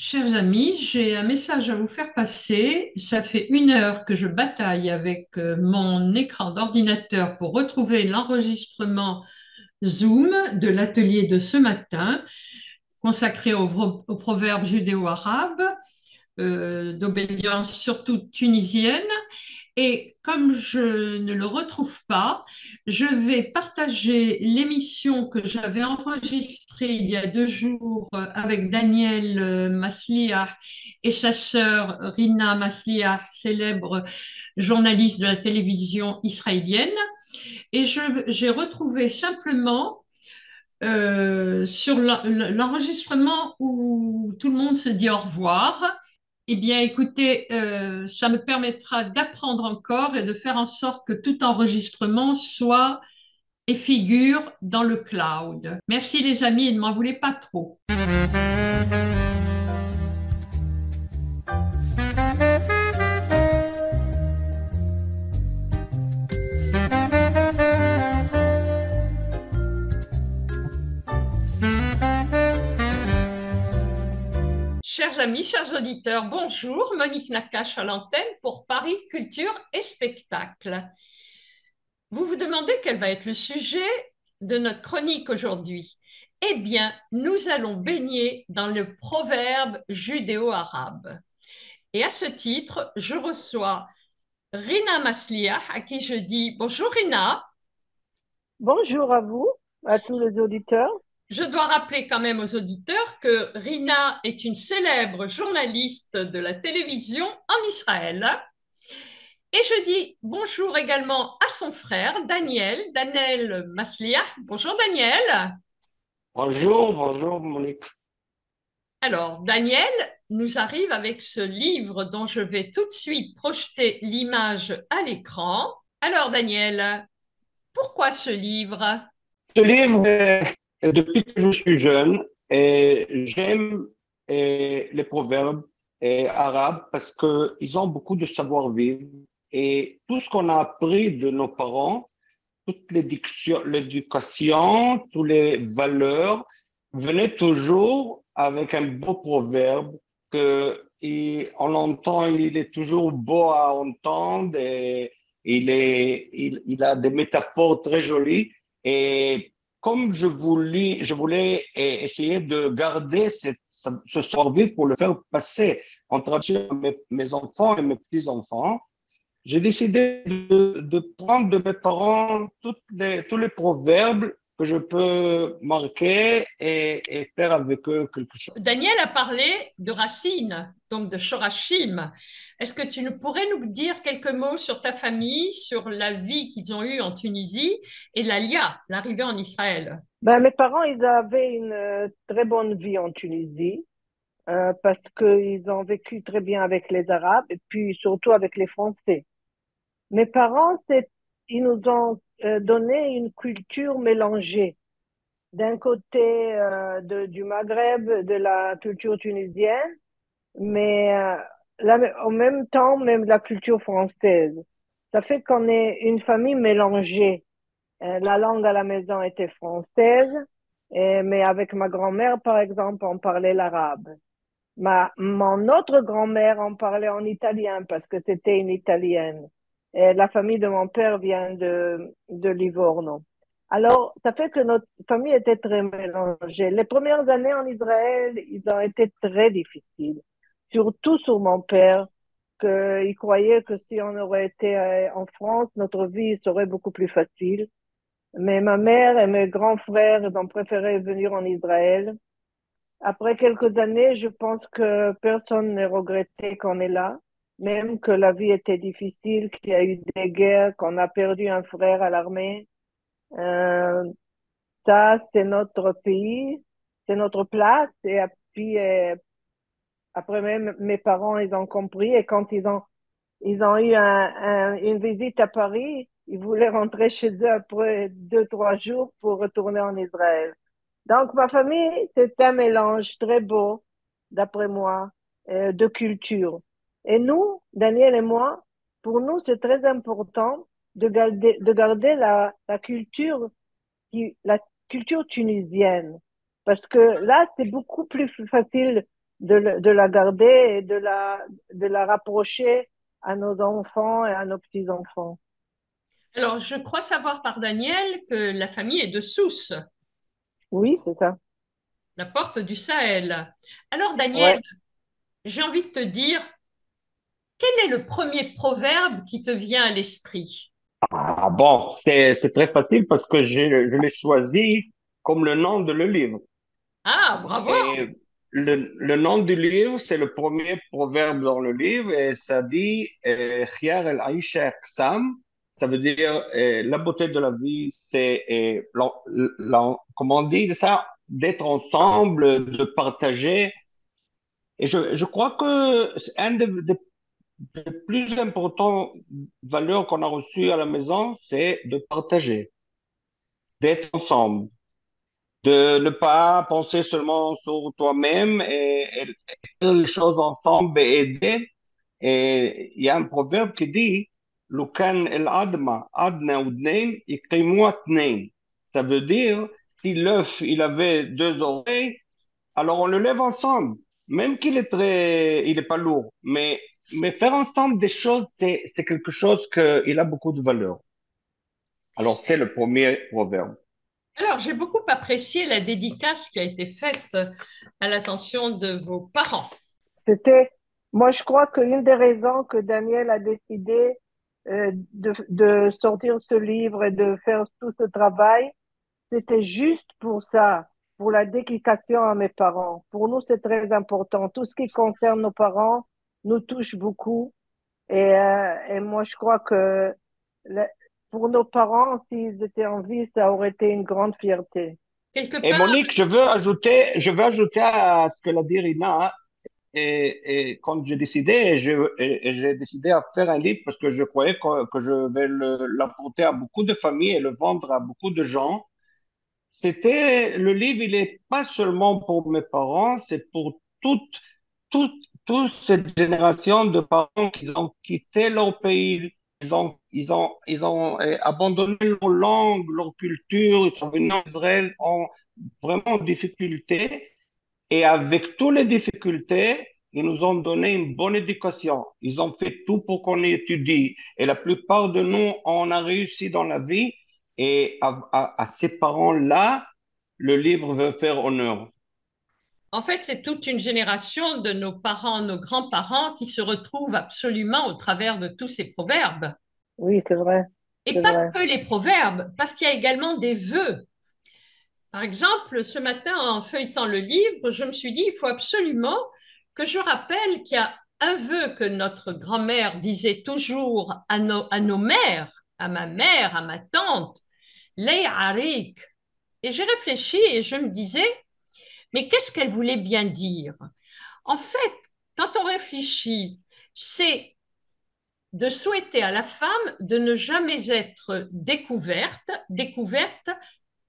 Chers amis, j'ai un message à vous faire passer. Ça fait 1 heure que je bataille avec mon écran d'ordinateur pour retrouver l'enregistrement Zoom de l'atelier de ce matin consacré au proverbe judéo-arabe, d'obédience surtout tunisienne. Et comme je ne le retrouve pas, je vais partager l'émission que j'avais enregistrée il y a 2 jours avec Daniel Masliah et sa sœur Rina Masliah, célèbre journaliste de la télévision israélienne. Et j'ai retrouvé simplement sur l'enregistrement où tout le monde se dit au revoir. Eh bien, écoutez, ça me permettra d'apprendre encore et de faire en sorte que tout enregistrement soit et figure dans le cloud. Merci les amis et ne m'en voulez pas trop. Chers amis, chers auditeurs, bonjour. Monique Nakache à l'antenne pour Paris Culture et Spectacle. Vous vous demandez quel va être le sujet de notre chronique aujourd'hui. Eh bien, nous allons baigner dans le proverbe judéo-arabe. Et à ce titre, je reçois Rina Masliah, à qui je dis bonjour Rina. Bonjour à vous, à tous les auditeurs. Je dois rappeler quand même aux auditeurs que Rina est une célèbre journaliste de la télévision en Israël. Et je dis bonjour également à son frère Daniel Masliah. Bonjour Daniel. Bonjour, bonjour Monique. Alors, Daniel nous arrive avec ce livre dont je vais tout de suite projeter l'image à l'écran. Alors, Daniel, pourquoi ce livre? Ce livre, depuis que je suis jeune, j'aime les proverbes arabes parce qu'ils ont beaucoup de savoir-vivre et tout ce qu'on a appris de nos parents, toute l'éducation, toutes les valeurs, venaient toujours avec un beau proverbe on l'entend, il est toujours beau à entendre et il a des métaphores très jolies. Et comme je voulais essayer de garder ce savoir-vivre pour le faire passer en traduction à mes enfants et mes petits-enfants, j'ai décidé de prendre de mes parents tous les proverbes que je peux marquer et faire avec eux quelque chose. Daniel a parlé de racines, donc de Shorashim. Est-ce que tu pourrais nous dire quelques mots sur ta famille, sur la vie qu'ils ont eue en Tunisie et l'Alia, l'arrivée en Israël? Mes parents, ils avaient une très bonne vie en Tunisie parce qu'ils ont vécu très bien avec les Arabes et puis surtout avec les Français. Mes parents, ils nous ont donné une culture mélangée. D'un côté du Maghreb, de la culture tunisienne, mais en même temps, même la culture française. Ça fait qu'on est une famille mélangée. La langue à la maison était française, mais avec ma grand-mère, par exemple, on parlait l'arabe. Mon autre grand-mère, on parlait en italien parce que c'était une italienne. Et la famille de mon père vient de Livorno. Alors, ça fait que notre famille était très mélangée. Les premières années en Israël, ils ont été très difficiles, surtout sur mon père, qu'il croyait que si on aurait été en France, notre vie serait beaucoup plus facile. Mais ma mère et mes grands frères ils ont préféré venir en Israël. Après quelques années, je pense que personne n'a regretté qu'on est là, même que la vie était difficile, qu'il y a eu des guerres, qu'on a perdu un frère à l'armée. Euh, Ça, c'est notre pays, c'est notre place. Et puis, après même, mes parents, ils ont compris. Et quand ils ont eu une visite à Paris, ils voulaient rentrer chez eux après 2, 3 jours pour retourner en Israël. Donc, ma famille, c'est un mélange très beau, d'après moi, de culture. Et nous, Daniel et moi, pour nous, c'est très important de garder la culture tunisienne. Parce que là, c'est beaucoup plus facile de la garder et de la rapprocher à nos enfants et à nos petits-enfants. Alors, je crois savoir par Daniel que la famille est de Sousse, Oui, c'est ça. la porte du Sahel. Alors, Daniel, Ouais. j'ai envie de te dire, quel est le premier proverbe qui te vient à l'esprit? Ah bon, c'est très facile parce que je l'ai choisi comme le nom de le livre. Ah, bravo! Et le nom du livre, c'est le premier proverbe dans le livre et ça dit Khiyar el-Aisha Qsam. Ça veut dire la beauté de la vie, c'est, comment on dit ça, d'être ensemble, de partager. Et je crois que c'est un des plus importantes valeurs qu'on a reçues à la maison, c'est de partager, d'être ensemble, de ne pas penser seulement sur toi-même et faire les choses ensemble et aider. Et il y a un proverbe qui dit, لو كان العظمة عضنا ودنين يقيموها اتنين. Ça veut dire, si l'œuf, il avait deux oreilles, alors on le lève ensemble, même qu'il est il est pas lourd. Mais faire ensemble des choses, c'est quelque chose il a beaucoup de valeur. Alors c'est le premier proverbe. Alors, j'ai beaucoup apprécié la dédicace qui a été faite à l'attention de vos parents. C'était, moi, je crois qu'une des raisons que Daniel a décidé de sortir ce livre et de faire tout ce travail, c'était juste pour ça, pour la dédication à mes parents. Pour nous, c'est très important. Tout ce qui concerne nos parents nous touche beaucoup. Et moi, je crois que la- pour nos parents, s'ils étaient en vie, ça aurait été une grande fierté. Quelque Et part, Monique, je veux ajouter à ce que l'a dit Rina. Et quand j'ai décidé, j'ai décidé à faire un livre parce que je croyais que je vais l'apporter à beaucoup de familles et le vendre à beaucoup de gens. Le livre, il est pas seulement pour mes parents, c'est pour toute, toute cette génération de parents qui ont quitté leur pays, ils ont abandonné leur langue, leur culture, ils sont venus en Israël en vraiment en difficulté. Et avec toutes les difficultés, ils nous ont donné une bonne éducation. Ils ont fait tout pour qu'on étudie. Et la plupart de nous, on a réussi dans la vie. Et à ces parents-là, le livre veut faire honneur. en fait, c'est toute une génération de nos parents, nos grands-parents qui se retrouvent absolument au travers de tous ces proverbes. Oui, c'est vrai, Et c'est pas vrai. que les proverbes, parce qu'il y a également des vœux. Par exemple, ce matin, en feuilletant le livre, je me suis dit, il faut absolument que je rappelle qu'il y a un vœu que notre grand-mère disait toujours à nos mères, à ma mère, à ma tante, Lei Arik. Et j'ai réfléchi et je me disais, mais qu'est-ce qu'elle voulait bien dire? En fait, quand on réfléchit, c'est de souhaiter à la femme de ne jamais être découverte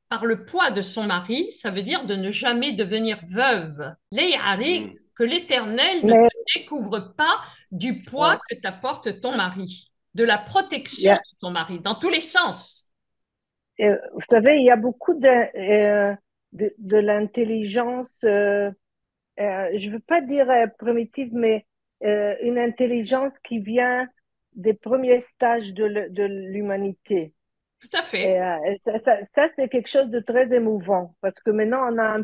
par le poids de son mari, ça veut dire de ne jamais devenir veuve. Léarik, Mm. que l'Éternel ne Mais te découvre pas du poids ouais, que t'apporte ton mari, de la il y protection a, de ton mari, dans tous les sens. vous savez, il y a beaucoup de l'intelligence, je veux pas dire primitive, mais une intelligence qui vient des premiers stages de l'humanité. Tout à fait. Et ça, c'est quelque chose de très émouvant parce que maintenant on a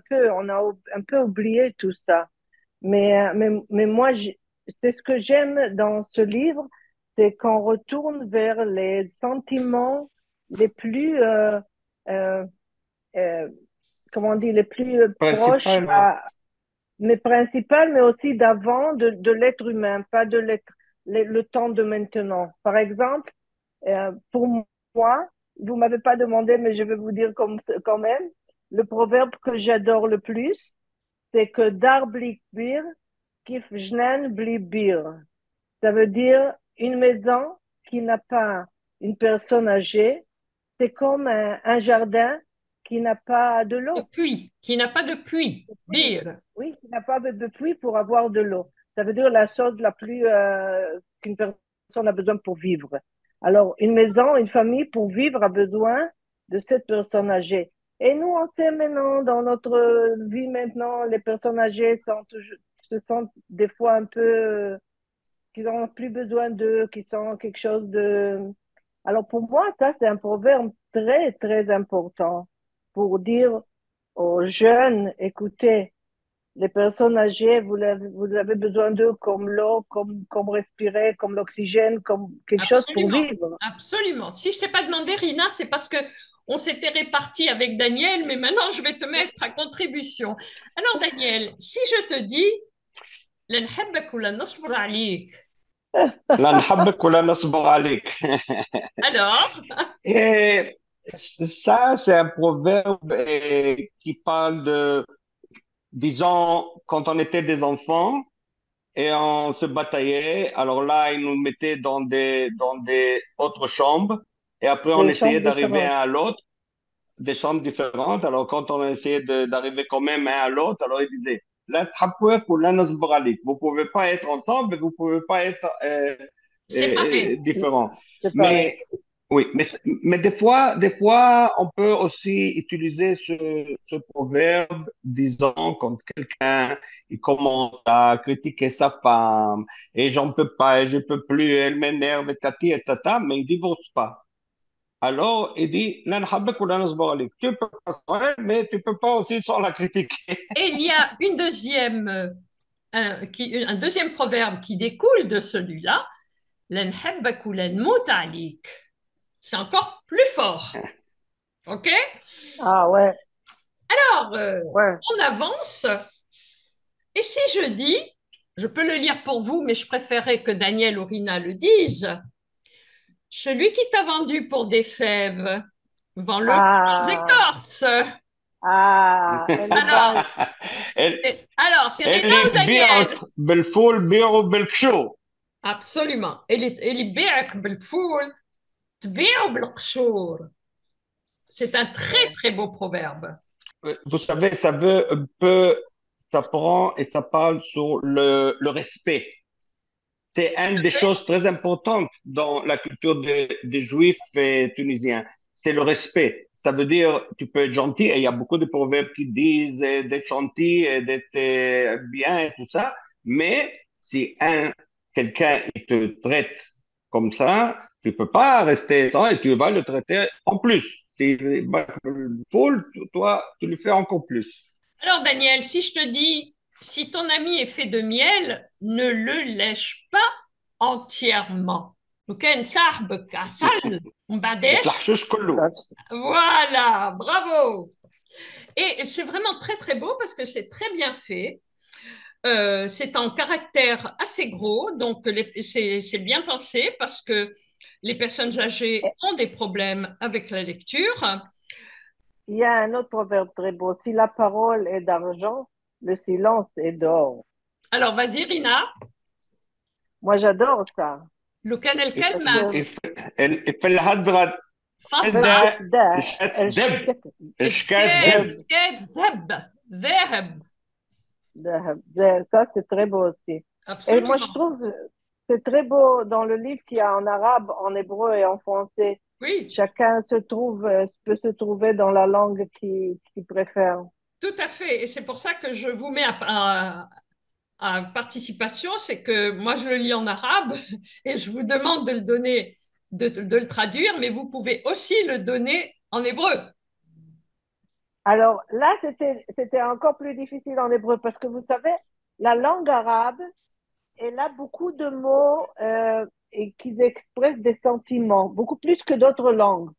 un peu oublié tout ça. Mais moi, c'est ce que j'aime dans ce livre, c'est qu'on retourne vers les sentiments les plus, euh, euh, comment on dit, les plus proches, Principal, ouais. mais principales, mais aussi d'avant de l'être humain, pas de le temps de maintenant. Par exemple, pour moi, vous m'avez pas demandé, mais je vais vous dire quand même, le proverbe que j'adore le plus, c'est que dar bli bir, kif jnan bli bir. Ça veut dire une maison qui n'a pas une personne âgée, c'est comme un jardin qui n'a pas de Le l'eau. puits, qui n'a pas de puits. Oui, Bir. oui, qui n'a pas de puits pour avoir de l'eau. Ça veut dire la chose la plus qu'une personne a besoin pour vivre. Alors, une maison, une famille, pour vivre, a besoin de cette personne âgée. Et nous, on sait maintenant, dans notre vie maintenant, les personnes âgées sont se sentent des fois un peu, qu'ils n'ont plus besoin d'eux, qu'ils sont quelque chose de... Alors pour moi, ça, c'est un proverbe très, très important pour dire aux jeunes, écoutez, les personnes âgées, vous avez besoin d'eux comme l'eau, comme respirer, comme l'oxygène, comme quelque chose pour Absolument, vivre. absolument. Si je t'ai pas demandé, Rina, c'est parce que on s'était réparti avec Daniel, mais maintenant je vais te mettre à contribution. Alors Daniel, si je te dis لا نحبك ولا نصبر عليك. لا نحبك ولا نصبر عليك. Alors, Et ça, c'est un proverbe qui parle de, disons, quand on était des enfants et on se bataillait, alors là, ils nous mettaient dans des autres chambres et après on Des essayait chambres d'arriver différentes. un à l'autre, des chambres différentes. Alors quand on essayait d'arriver quand même un à l'autre, alors ils disaient, la تحبك ولا نصبر عليك. Vous pouvez pas être ensemble, mais vous pouvez pas être séparés. différents. C'est pareil. Mais oui, mais des fois, on peut aussi utiliser ce proverbe disant quand quelqu'un il commence à critiquer sa femme et j'en peux pas, et je peux plus, elle m'énerve, et tati et tata, mais il divorce pas. Alors, il dit, لا نحبك ولا نصبر عليك. Tu peux pas sans elle, mais tu peux pas aussi sans la critiquer. Et il y a une deuxième, un deuxième proverbe qui découle de celui-là. لا نحبك ولا نموت عليك. C'est encore plus fort. OK? Ah ouais, Alors, ouais. on avance. Et si je dis, je peux le lire pour vous, mais je préférerais que Daniel ou Rina le disent. Celui qui t'a vendu pour des fèves, vend-le aux Ah, écorces. elle est bonne. Elle, Alors, c'est Rina اللي ou Daniel? بيعك بالفول بيعه بالكشو. Absolument. اللي بيعك بالفول تبيعه بالقشور. C'est un très, Ouais. très beau proverbe. Vous savez, ça veut un peu, ça prend et ça parle sur le respect. C'est une des choses très importantes dans la culture des Juifs tunisiens. C'est le respect. Ça veut dire, tu peux être gentil, et il y a beaucoup de proverbes qui disent d'être gentil et d'être bien et tout ça, mais si quelqu'un il te traite comme ça, tu peux pas rester sans et tu vas le traiter en plus. Si bah, full, toi, tu le fais encore plus. Alors, Daniel, si je te dis, si ton ami est fait de miel, ne le lèche pas entièrement. وكان صاحبك عسل وما ما بعدش. تلحشوش كله. Voilà, bravo. Et c'est vraiment très très beau parce que c'est très bien fait. C'est en caractère assez gros, donc c'est bien pensé parce que les personnes âgées ont des problèmes avec la lecture. Il y a un autre proverbe très beau. Si la parole est d'argent, le silence est d'or. Alors, vas-y, Rina. Moi, j'adore ça. لو كان Parce الكلمة que في الهدرة فضة ده ده شات دب شكات سكات دب. سكات ذهب. Ça, c'est très beau aussi. Et moi, je Absolument. trouve c'est très beau dans le livre qu'il y a en arabe, en hébreu et en français. Oui, Chacun peut se trouver dans la langue qu'il préfère. tout à fait. Et c'est pour ça que je vous mets à participation. C'est que moi, je le lis en arabe et je vous demande de le donner, de le traduire, mais vous pouvez aussi le donner en hébreu. Alors là, c'était encore plus difficile en hébreu parce que vous savez, la langue arabe, elle a beaucoup de mots et qui expressent des sentiments, beaucoup plus que d'autres langues,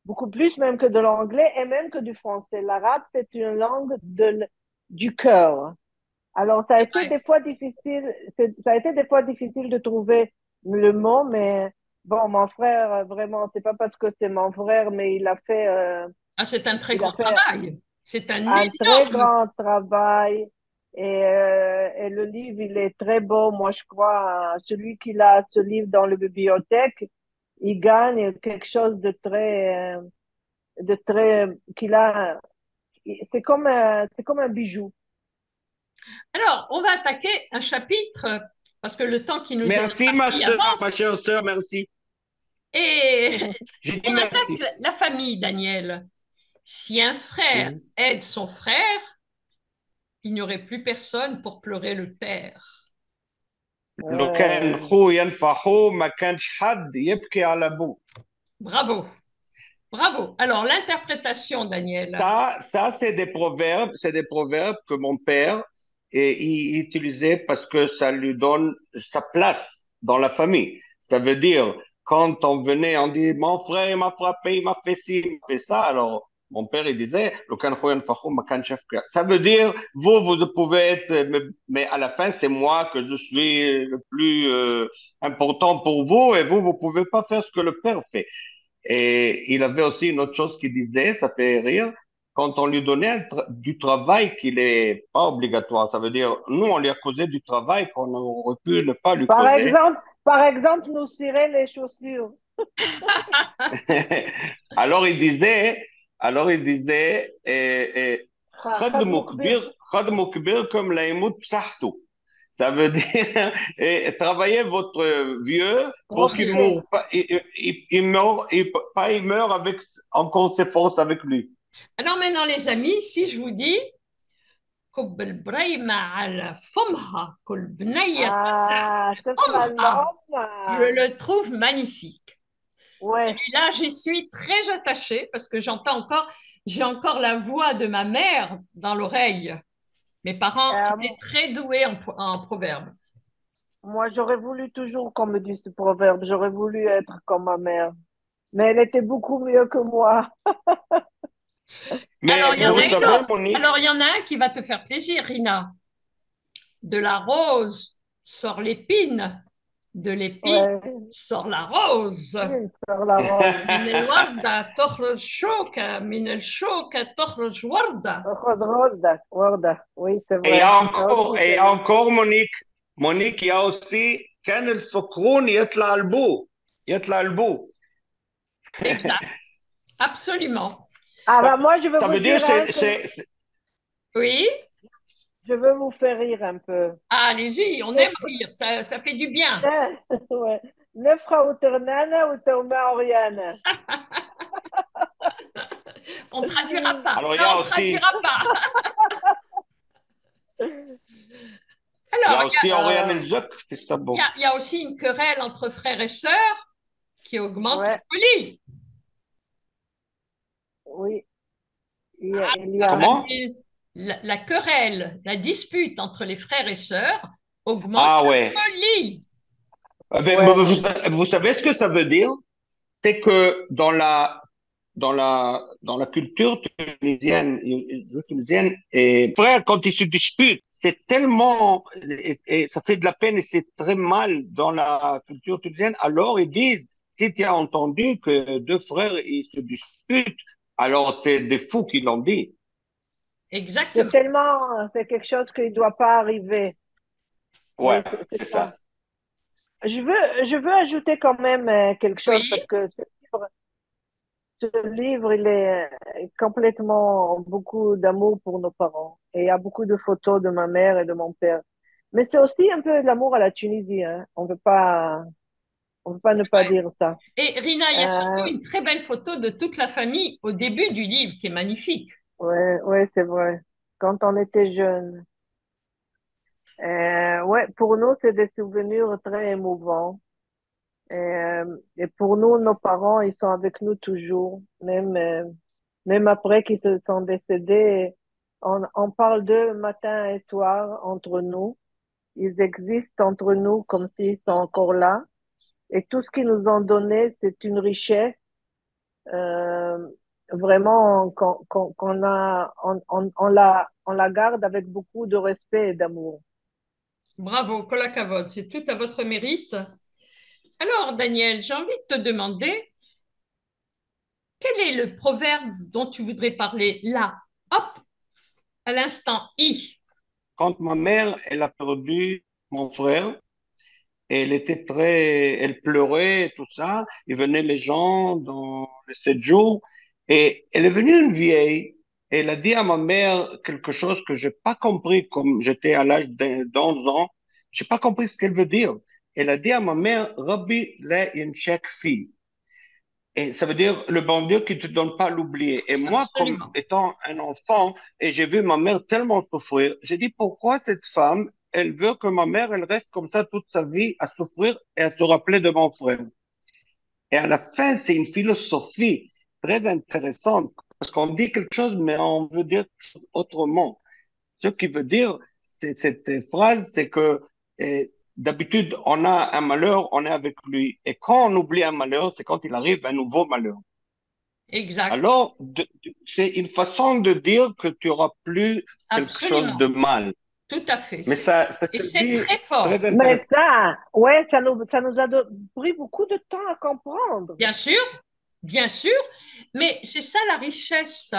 beaucoup plus même que de l'anglais et même que du français. L'arabe, c'est une langue du cœur. Alors, ça a C'est été vrai. des fois difficile, ça a été des fois difficile de trouver le mot, mais bon, mon frère, vraiment, c'est pas parce que c'est mon frère, mais Ah, c'est un très il a grand fait travail. C'est un un très énorme. grand travail et le livre, il est très beau. Moi, je crois, celui qui a ce livre dans la bibliothèque, il gagne quelque chose de très, qu'il a, c'est comme un bijou. Alors, on va attaquer un chapitre parce que le temps qui nous est Merci ma imparti soeur, ma avance. chère sœur, merci. Et J'ai dit on merci. attaque la famille, Daniel. Si un frère Mhm. aide son frère, il n'y aurait plus personne pour pleurer le père. لو كان Euh, خوه ينفعه ما كانش حد يبكي على ابوه. Bravo, bravo. Alors, l'interprétation, Daniel. Ça c'est des proverbes que mon père il utilisait parce que ça lui donne sa place dans la famille. Ça veut dire, quand on venait, on dit, mon frère, il m'a frappé, il m'a fait ci, il m'a fait ça. Alors, mon père, il disait, ça veut dire, vous pouvez être, mais à la fin, c'est moi que je suis le plus important pour vous et vous pouvez pas faire ce que le père fait. Et il avait aussi une autre chose qu'il disait, ça fait rire, quand on lui donnait du travail qui n'est pas obligatoire. Ça veut dire, nous, on lui a causé du travail qu'on aurait pu ne pas lui par causer. exemple, par exemple, nous cirer les chaussures. alors il disait, alors il disait, خدموا كبير. خدموا كبير comme la يموت بصحته. Ça veut dire, travaillez votre vieux pour qu'il Profitez. meure pas, il meurt avec encore ses forces avec lui. Alors maintenant, les amis, si je vous dis كب البريمة على فمها كل بنية تسمع أمها, je الأم. le trouve magnifique. Ouais. Et là, j'y suis très attachée parce que j'ai encore la voix de ma mère dans l'oreille. Mes parents Euh, étaient très doués en proverbes. Moi, j'aurais voulu toujours qu'on me dise ce proverbe. J'aurais voulu être comme ma mère. Mais elle était beaucoup mieux que moi. Alors, Mais il y en vous a une savez, autre. Monique, Alors, il y en a un qui va te faire plaisir, Rina. De la rose sort l'épine, de l'épine Ouais. sort la rose. Sur la rose. من الوردة تخرج شوكة من الشوكة تخرج وردة. Rose, Rose. Oui, c'est et il y vrai. a Ça encore, aussi, et il y c'est a vrai. encore Monique, il y a aussi, كان الفقرون يطلع البو, يطلع البو. Exact, absolument. Ah bah Ça, moi, je vais ça vous veut dire, dire un que Oui, je veux vous faire rire un peu. ah, allez-y, on aime rire, ça fait du bien. Ouais. نفخة وترنانة وتومة عريانة. On ne traduira pas. alors il y Non, a on ne aussi, traduira pas. il y Alors, a aussi Oriane Elzok, c'est ça il y bon. a, il y a aussi une querelle entre frères et sœurs qui augmente la Ouais, folie. oui, il y La, a. Comment? la querelle, la dispute entre les frères et sœurs augmente Ah la ouais. folie. Mais Ouais, vous savez ce que ça veut dire? C'est que dans la culture tunisienne, et frère, quand ils se disputent, c'est tellement, et ça fait de la peine et c'est très mal dans la culture tunisienne. Alors ils disent, si tu as entendu que deux frères ils se disputent, alors c'est des fous qui l'ont dit. Exactement. c'est quelque chose qui ne doit pas arriver. Ouais, Oui, c'est c'est ça. ça. Je veux ajouter quand même quelque chose Oui, parce que ce livre, il est complètement beaucoup d'amour pour nos parents. Et il y a beaucoup de photos de ma mère et de mon père. Mais c'est aussi un peu de l'amour à la Tunisie, hein. On peut pas ne pas ouais. dire ça. Et Rina, il y a surtout Euh, une très belle photo de toute la famille au début du livre qui est magnifique. ouais, c'est vrai. Quand on était jeunes. Ouais, pour nous, c'est des souvenirs très émouvants. Et pour nous, nos parents, ils sont avec nous toujours, même après qu'ils se sont décédés. On parle d'eux matin et soir entre nous. Ils existent entre nous comme s'ils sont encore là. Et tout ce qu'ils nous ont donné, c'est une richesse, euh, vraiment qu'on a, on la garde avec beaucoup de respect et d'amour. Bravo, Kolakavod, c'est tout à votre mérite. Alors, Daniel, j'ai envie de te demander, quel est le proverbe dont tu voudrais parler là, hop, à l'instant I? Quand ma mère, elle a perdu mon frère, et elle pleurait et tout ça. Il venait les gens dans les 7 jours. Et elle est venue une vieille. Et elle a dit à ma mère quelque chose que j'ai pas compris, comme j'étais à l'âge d'11 ans. J'ai pas compris ce qu'elle veut dire. Elle a dit à ma mère, Rabbi la yinshak fi. Et ça veut dire le bon Dieu qui te donne pas à l'oublier. Et moi, comme Absolument. étant un enfant, et j'ai vu ma mère tellement souffrir, j'ai dit pourquoi cette femme, elle veut que ma mère, elle reste comme ça toute sa vie à souffrir et à se rappeler de mon frère. Et à la fin, c'est une philosophie très intéressante parce qu'on dit quelque chose, mais on veut dire quelque chose autrement. Ce qui veut dire, cette phrase, c'est que d'habitude, on a un malheur, on est avec lui. Et quand on oublie un malheur, c'est quand il arrive un nouveau malheur. Exact. Alors, c'est une façon de dire que tu auras plus quelque chose de Absolument. mal. Tout à fait. Mais ça Et se c'est dit très très fort. intéressant. Mais ça, ouais, ça nous a pris beaucoup de temps à comprendre. Bien sûr, mais c'est ça la richesse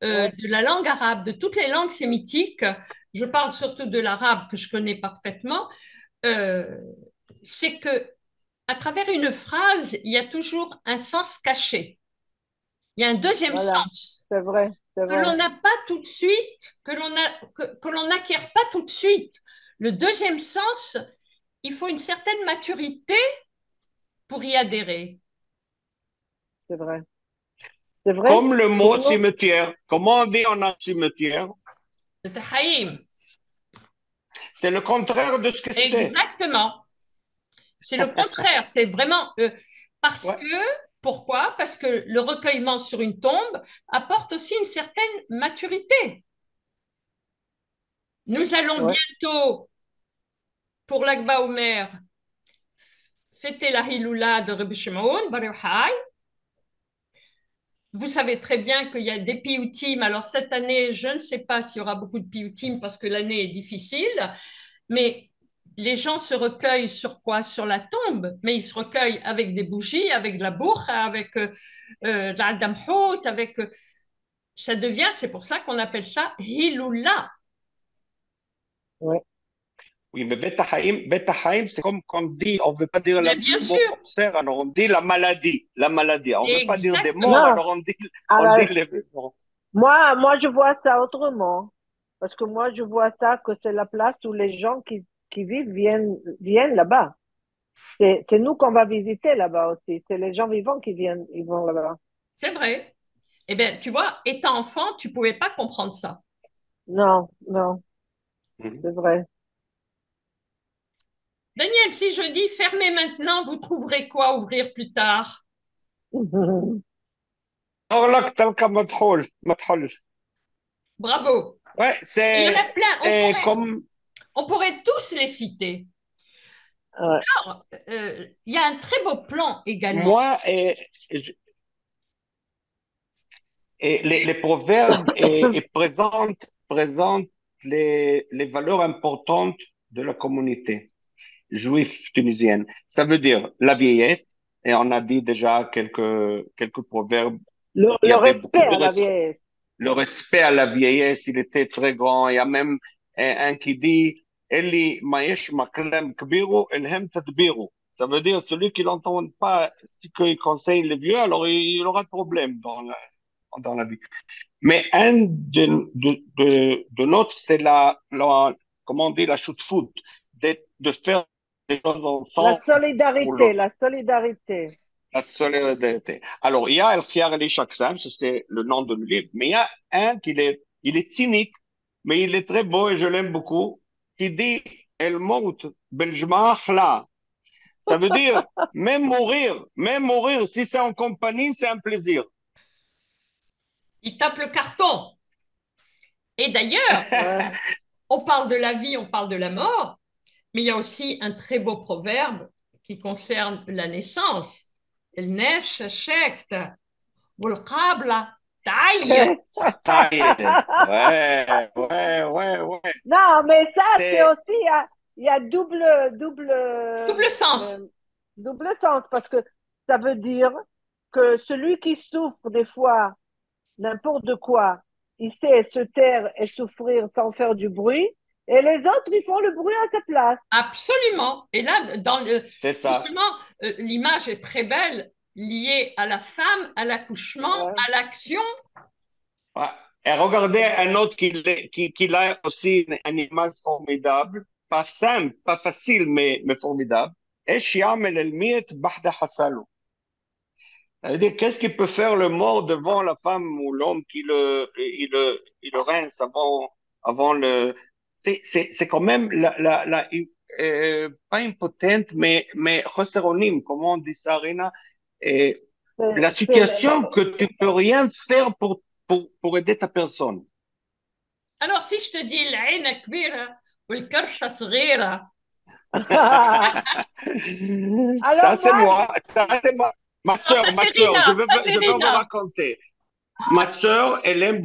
Ouais, de la langue arabe, de toutes les langues sémitiques. Je parle surtout de l'arabe que je connais parfaitement. euh, c'est que à travers une phrase, il y a toujours un sens caché. Il y a un deuxième voilà, sens c'est vrai, c'est que vrai, l'on n'a pas tout de suite, que l'on n'acquiert pas tout de suite. Le deuxième sens, il faut une certaine maturité pour y adhérer. c'est vrai. C'est vrai. Comme le mot Pour nous, cimetière. Comment on dit en arabe cimetière? Le tahaïm. C'est le contraire de ce que c'est. Exactement. C'est le contraire. C'est vraiment parce Ouais, que, pourquoi? Parce que le recueillement sur une tombe apporte aussi une certaine maturité. Nous allons ouais, bientôt, pour l'Akba Omer, fêter la Hiloula de Rabbi Shimon Bar Yochai. Vous savez très bien qu'il y a des piyutim. Alors cette année, je ne sais pas s'il y aura beaucoup de piyutim parce que l'année est difficile, mais les gens se recueillent sur quoi? Sur la tombe, mais ils se recueillent avec des bougies, avec de la bourre, avec de la damhout, avec ça devient, c'est pour ça qu'on appelle ça Hiloula. ouais. oui, mais Beta Haïm, c'est comme qu'on dit, on ne veut pas dire Mais le bien mot sûr, cancer, alors on dit la maladie, la maladie. On ne veut pas dire des morts, exactement. Non, alors on dit alors, les morts. moi, je vois ça autrement. Parce que moi, je vois ça que c'est la place où les gens qui vivent viennent là-bas. C'est nous qu'on va visiter là-bas aussi. C'est les gens vivants qui viennent, ils vont là-bas. C'est vrai. Eh bien, tu vois, étant enfant, tu ne pouvais pas comprendre ça. Non, non, Mhm. c'est vrai. Daniel, si je dis fermez maintenant, vous trouverez quoi ouvrir plus tard? Alors là, que t'as le madhoul. Bravo. Ouais, Et il y en a plein. c'est comme On pourrait tous les citer. Ouais. Alors, il y a un très beau plan également. moi et les proverbes et présentent les valeurs importantes de la communauté juive tunisienne. Ça veut dire la vieillesse, et on a dit déjà quelques proverbes. Il y Le avait beaucoup respect de à la respect. vieillesse. Le respect à la vieillesse, il était très grand. Il y a même un qui dit Eli mayesh maklem kbiru elhem tadbiru. Ça veut dire celui qui n'entend pas ce qu'il conseille les vieux, alors il aura de problèmes dans la vie. Mais un de notre, c'est comment on dit, la shoot foot, de faire des choses La ensemble pour solidarité, l'autre. la solidarité. La solidarité. Alors, il y a El Khiar El Shaksam, c'est le nom de le livre, mais il y a un il est cynique, mais il est très beau et je l'aime beaucoup, qui dit El Mout Beljma Khla. Ça veut dire, même mourir, si c'est en compagnie, c'est un plaisir. Il tape le carton. Et d'ailleurs, Ouais. on parle de la vie, on parle de la mort, mais il y a aussi un très beau proverbe qui concerne la naissance. El nefsh shekt, wal qabla ta'ayyat. Taille. Ouais, ouais, ouais, ouais. Non, mais ça, c'est C'est, aussi, il y a double, Double euh, sens. double sens parce que ça veut dire que celui qui souffre des fois n'importe de quoi, il sait se taire et souffrir sans faire du bruit, et les autres, ils font le bruit à sa place. Absolument. Et là, c'est ça. justement, l'image est très belle, liée à la femme, à l'accouchement, Ouais. à l'action. Ouais. Et regardez un autre qui a aussi une image formidable, pas simple, pas facile, mais formidable. ايش يعمل الميت بعد حصله. C'est-à-dire, qu'est-ce qu'il peut faire le mort devant la femme ou l'homme qui il le rince avant le. C'est quand même pas impotente, mais chosronim, comment on dit ça, Rina? Et C'est, la c'est situation que tu peux rien faire pour aider ta personne. Alors, si je te dis العين كبيرة والكرشة صغيرة. Alors C'est moi, moi, ça c'est moi. Non, ça Ma c'est sœur, Rina, ça c'est je vais vous Rina. raconter. Ma sœur, elle aime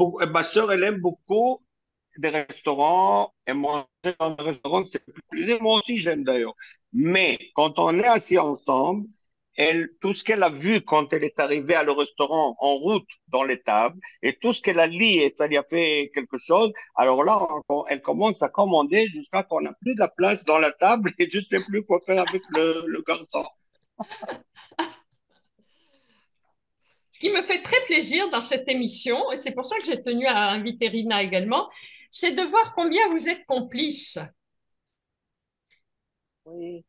beaucoup des restaurants et manger dans des restaurants, c'est plus plaisir. Moi aussi, j'aime d'ailleurs. Mais quand on est assis ensemble, tout ce qu'elle a vu quand elle est arrivée à le restaurant en route dans les tables et tout ce qu'elle a lu et ça lui a fait quelque chose, alors là, elle commence à commander jusqu'à qu'on n'a plus de la place dans la table et je ne sais plus quoi faire avec le garçon. Ce qui me fait très plaisir dans cette émission, et c'est pour ça que j'ai tenu à inviter Rina également, c'est de voir combien vous êtes complices. oui,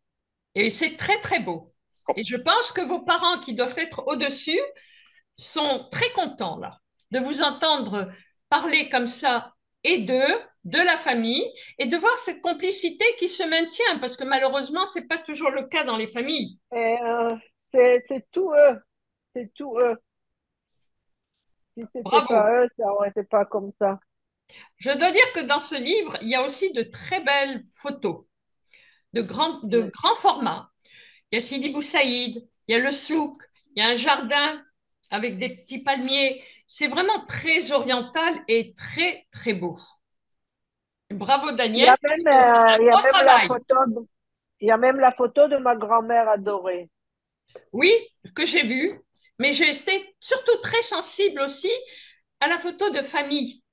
Et c'est très, très beau. Et je pense que vos parents qui doivent être au-dessus sont très contents là, de vous entendre parler comme ça et d'eux, de la famille, et de voir cette complicité qui se maintient, parce que malheureusement, ce n'est pas toujours le cas dans les familles. et, c'est tout eux, c'est tout eux. Si c'était Bravo. pas eux, ça aurait été pas comme ça. Je dois dire que dans ce livre, il y a aussi de très belles photos de Oui. grand format. Il y a Sidi Bou Saïd, il y a le souk, il y a un jardin avec des petits palmiers. C'est vraiment très oriental et très, très beau. Bravo Daniel, parce que c'est un Il y a gros même la travail. photo il y a même la photo de ma grand-mère adorée. Oui, que j'ai vu, mais j'ai été surtout très sensible aussi à la photo de famille.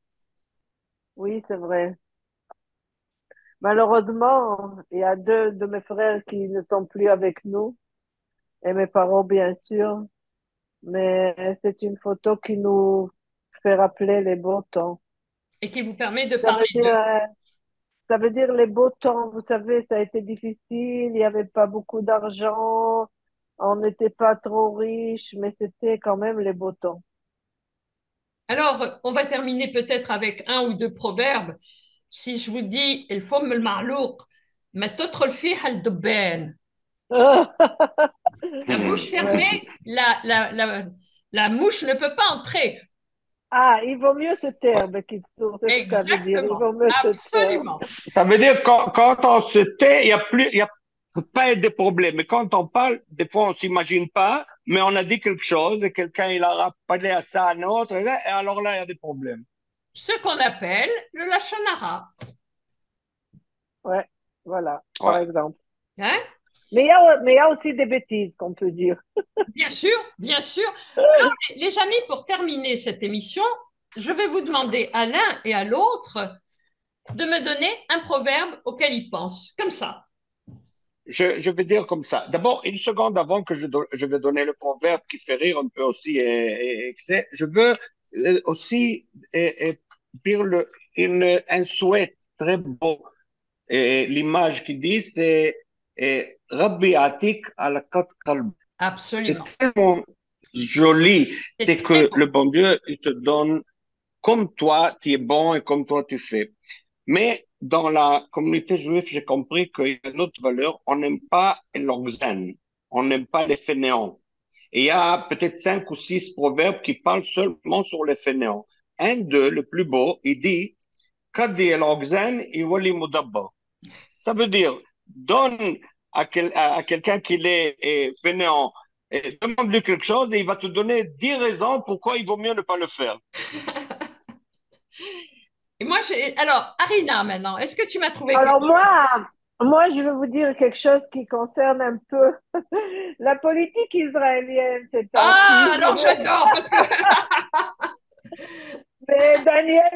Oui, c'est vrai. Malheureusement, il y a deux de mes frères qui ne sont plus avec nous et mes parents, bien sûr. Mais c'est une photo qui nous fait rappeler les beaux temps. Et qui vous permet de Ça parler veut dire, d'eux. ça veut dire les beaux temps. Vous savez, ça a été difficile. Il n'y avait pas beaucoup d'argent. On n'était pas trop riches, mais c'était quand même les beaux temps. Alors, on va terminer peut-être avec un ou deux proverbes. Si je vous dis, il faut me le marlouk, mais تدخل فيها الدبان. La bouche fermée, Ouais. la mouche ne peut pas entrer. Ah, il vaut mieux se Ouais. taire, Bekitsour, c'est ce que ça veut dire. Il Exactement, vaut mieux se taire. absolument. Ça veut dire quand on se tait, il y a pas être de problème. Mais quand on parle, des fois on s'imagine pas, mais on a dit quelque chose et quelqu'un il a rappelé à ça à un autre, et alors là il y a des problèmes. Ce qu'on appelle le lachonara. Ouais, voilà, par Ouais. exemple. Hein? Mais il y a aussi des bêtises qu'on peut dire. Bien sûr, bien sûr. Alors, les amis, pour terminer cette émission, je vais vous demander à l'un et à l'autre de me donner un proverbe auquel ils pensent, comme ça. Je vais dire comme ça. D'abord, une seconde avant que je vais donner le proverbe qui fait rire un peu aussi, je veux aussi dire un souhait très beau. Et l'image qui dit, c'est Rabbi Atik ala kat qalb. C'est Absolument. tellement joli. C'est C'est très que le beau. bon Dieu, il te donne comme toi, tu es bon et comme toi, tu fais. Mais dans la communauté juive, j'ai compris qu'il y a une autre valeur. On n'aime pas l'organe. On n'aime pas les fainéants. Et il y a peut-être 5 ou 6 proverbes qui parlent seulement sur les fainéants. Un d'eux, le plus beau, il dit, Kadi el-organe iwali mudabba. Ça veut dire, donne à quelqu'un qui est fainéant, et demande-lui quelque chose et il va te donner 10 raisons pourquoi il vaut mieux ne pas le faire. Et moi, j'ai. Alors, Arina, maintenant, est-ce que tu m'as trouvé quelque Alors chose? moi, je vais vous dire quelque chose qui concerne un peu la politique israélienne ces Ah, temps-ci. alors j'adore, parce que. Mais Daniel,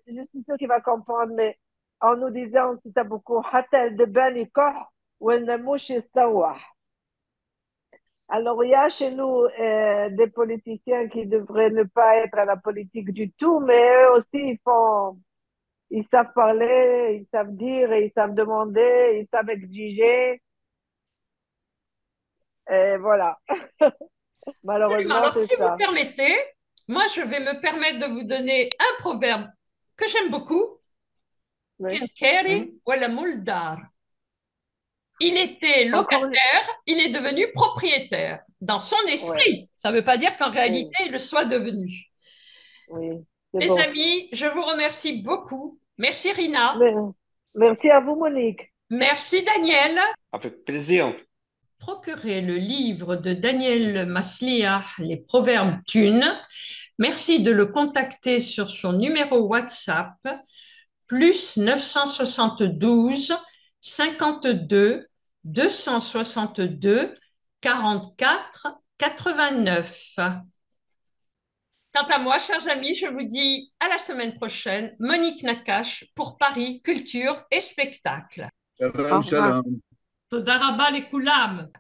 je suis sûre qu'il va comprendre, mais en nous disant, si t'as beaucoup, حتى الدبان يكح والناموس يستوح. Alors, il y a chez nous des politiciens qui devraient ne pas être à la politique du tout, mais eux aussi, ils savent parler, ils savent dire, ils savent demander, ils savent exiger. Et voilà, Absolument. malheureusement, Alors, c'est si vous ça. permettez, moi, je vais me permettre de vous donner un proverbe que j'aime beaucoup. Oui. Kenkeri Mhm. wala muldar. Il était Encore, locataire, il est devenu propriétaire. Dans son ouais, esprit, ça ne veut pas dire qu'en oui, réalité, il le soit devenu. oui, c'est Mes bon. amis, je vous remercie beaucoup. Merci Rina. Mais- Merci à vous, Monique. Merci Daniel. Avec plaisir. Procurez le livre de Daniel Masliah, Les Proverbes Thunes. Merci de le contacter sur son numéro WhatsApp, plus 972 52 262 44 89. Quant à moi, chers amis, je vous dis à la semaine prochaine. Monique Nakache pour Paris, Culture et Spectacle. Au Shabbat revoir. shalom. Todaraba les Koulam.